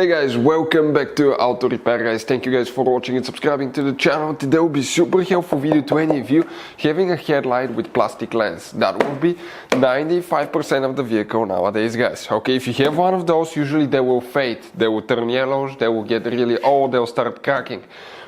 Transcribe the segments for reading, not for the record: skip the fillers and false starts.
Hey guys, welcome back to Auto Repair guys. Thank you guys for watching and subscribing to the channel. Today will be super helpful video to any of you having a headlight with plastic lens. That will be 95% of the vehicle nowadays guys. Okay, if you have one of those, usually they will fade, they will turn yellows, they will get really old, they'll start cracking.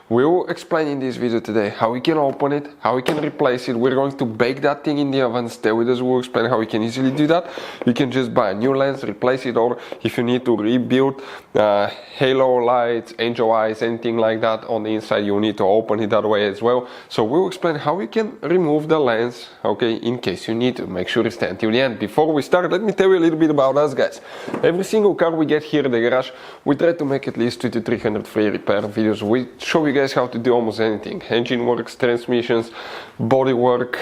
We will explain in this video today how we can open it, how we can replace it. We're going to bake that thing in the oven. Stay with us, we'll explain how we can easily do that. You can just buy a new lens, replace it, or if you need to rebuild halo lights, angel eyes, anything like that on the inside, you need to open it that way as well. So we'll explain how you can remove the lens, okay, in case you need to. Make sure you stay until the end. Before we start, let me tell you a little bit about us guys. Every single car we get here in the garage, we try to make at least 200 to 300 free repair videos. We show you guys how to do almost anything: engine works, transmissions, body work,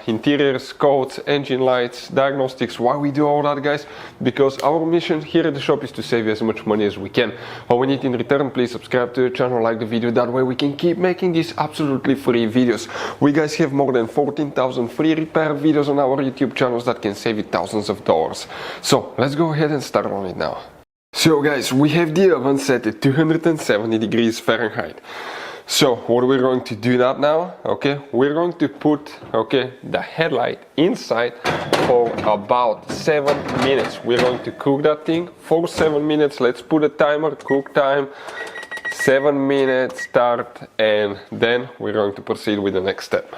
interiors, coats, engine lights, diagnostics. Why we do all that guys? Because our mission here at the shop is to save you as much money as we can. All we need in return, please subscribe to the channel, like the video, that way we can keep making these absolutely free videos. We guys have more than 14,000 free repair videos on our YouTube channels that can save you thousands of dollars. So let's go ahead and start on it now. So guys, we have the oven set at 270 degrees Fahrenheit. So what we're going to do that now, okay, we're going to put, okay, the headlight inside for about 7 minutes. We're going to cook that thing for 7 minutes. Let's put a timer, cook time, 7 minutes, start, and then we're going to proceed with the next step.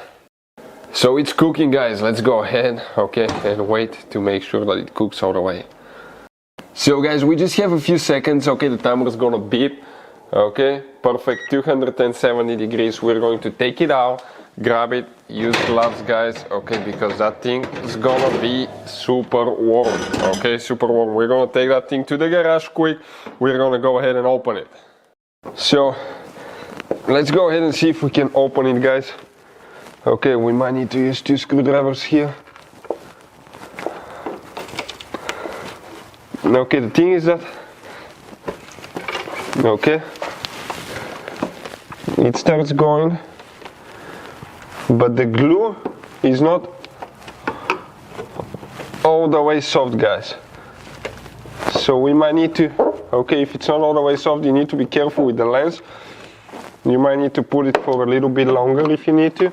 So it's cooking guys, let's go ahead, okay, and wait to make sure that it cooks all the way. So guys, we just have a few seconds, okay, the timer is gonna beep. Okay, perfect, 270 degrees. We're going to take it out, grab it, use gloves guys, okay, because that thing is gonna be super warm, okay, super warm. We're gonna take that thing to the garage quick. We're gonna go ahead and open it. So let's go ahead and see if we can open it guys. Okay, we might need to use 2 screwdrivers here. Okay, the thing is that, okay, it starts going, but the glue is not all the way soft guys. So we might need to, okay, if it's not all the way soft, you need to be careful with the lens. You might need to put it for a little bit longer if you need to.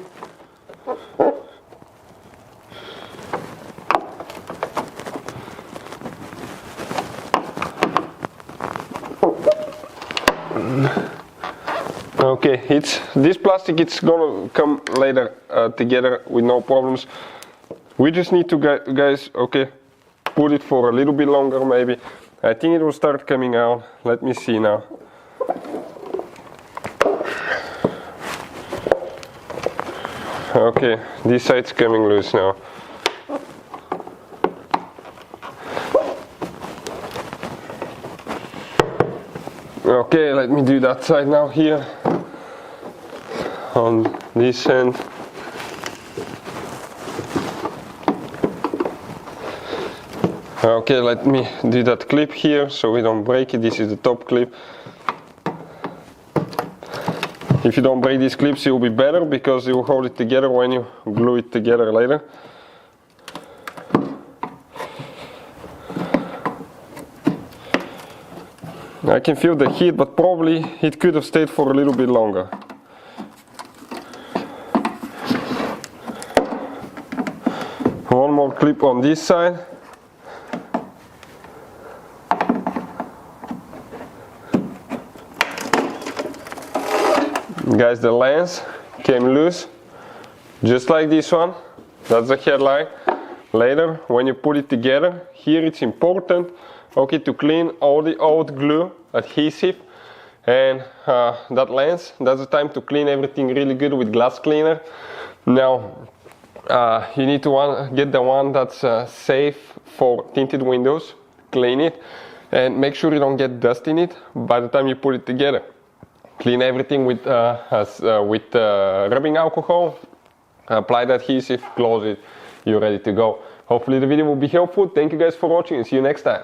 Okay, this plastic, it's gonna come later together with no problems. We just need to guys, okay, put it for a little bit longer maybe. I think it will start coming out. Let me see now. Okay, this side's coming loose now. Okay, let me do that side now here. On this end. Okay, let me do that clip here so we don't break it. This is the top clip. If you don't break these clips, it will be better because it will hold it together when you glue it together later. I can feel the heat, but probably it could have stayed for a little bit longer. One more clip on this side. Guys, the lens came loose, just like this one. That's the headlight. Later, when you put it together, here it's important, okay, to clean all the old glue, adhesive, and that lens. That's the time to clean everything really good with glass cleaner. Now, you need to get the one that's safe for tinted windows, clean it, and make sure you don't get dust in it by the time you put it together. Clean everything with rubbing alcohol, apply the adhesive, close it, you're ready to go. Hopefully the video will be helpful. Thank you guys for watching and see you next time.